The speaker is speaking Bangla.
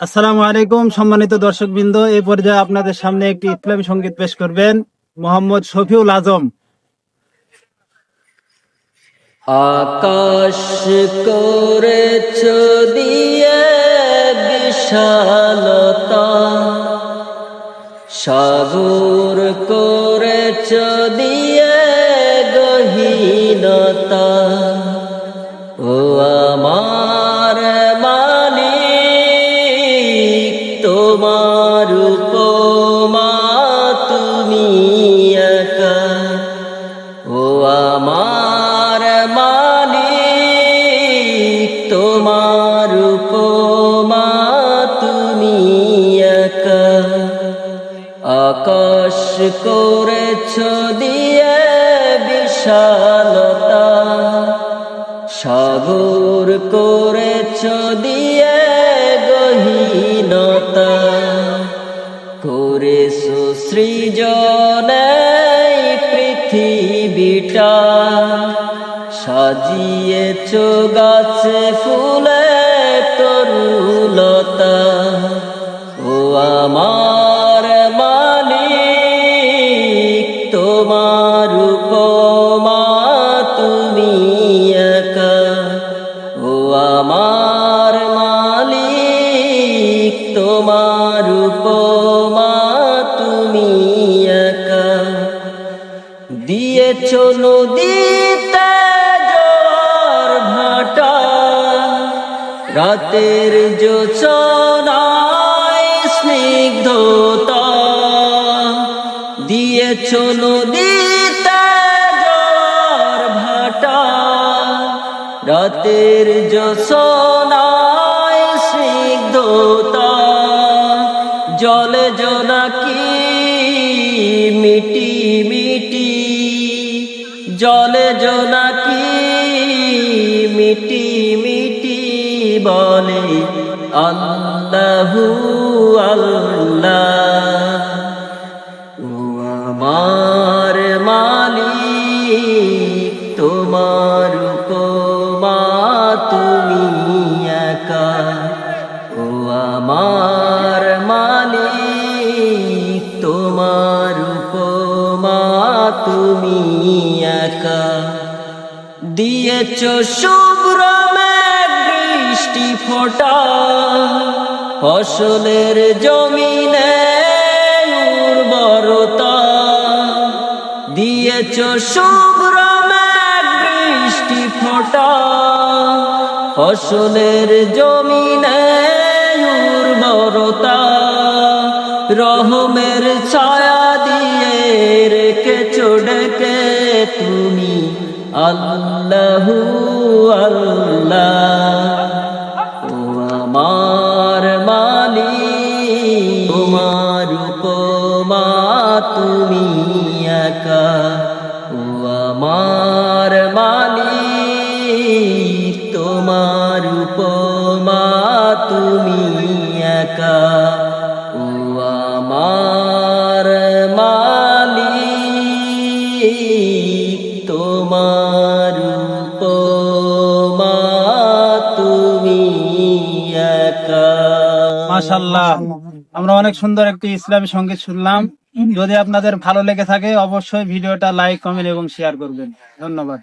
আসসালামু আলাইকুম সম্মানিত দর্শকবৃন্দ, এই পর্যায়ে আপনাদের সামনে একটি ইসলামী সঙ্গীত পেশ করবেন মোহাম্মদ শফিউল আজম। আকাশ করেছ দিয়ে বিশালতা, সাগর করেছ দিয়ে গহীনতা। ও আমার মালিক, তোমার উপমা তুমি একা। ও আমার মালিক, তোমার উপমা তুমি একা। আকাশ করেছ দিয়ে বিশালতা, সাগর করেছ দিয়ে গহীনতা। করেছ সৃজন এই পৃথিবীটা, সাজিয়েছ গাছে ফুলে তরুলতা। ও আমার মালিক, তোমার উপমা তুমি একা। ও আমার মালিক, তোমার উপমা তুমি একা। দিয়েছ নদীতে জোয়ার ভাটা, রাতের জোছনায় স্নিগ্ধতা। দিয়েছ নদীতে জোয়ার ভাটা, রাতের জোছনায় স্নিগ্ধতা। জলে জোনাকি মিটি মিটি, জলে জোনাকি মিটি মিটি বলে আল্লাহু আল্লাহ। ও আমার মালিক, তোমার উপমা তুমি একা। ও আমার মালিক, তোমার উপমা তুমি একা। দিয়েছ শুভ্র মেঘ বৃষ্টি ফোঁটা, ফসলের জমিনে উর্বরতা। দিয়েছ শুভ্র মেঘ বৃষ্টি ফোঁটা, ফসলের জমিনে উর্বরতা। রহমের ছায়া দিয়ে রেখেছ ডেকে তুমি আল্লাহু আল্লাহ। ও আমার মালিক, তোমার উপমা তুমি একা। ও আমার মালিক, তোমার উপমা তুমি একা। ও আমার মালিক, তোমার উপমা তুমি একা। মাশাআল্লাহ, আমরা অনেক সুন্দর একটি ইসলামী সঙ্গীত শুনলাম। যদি আপনাদের ভালো লেগে থাকে অবশ্যই ভিডিওটা লাইক, কমেন্ট এবং শেয়ার করবেন। ধন্যবাদ।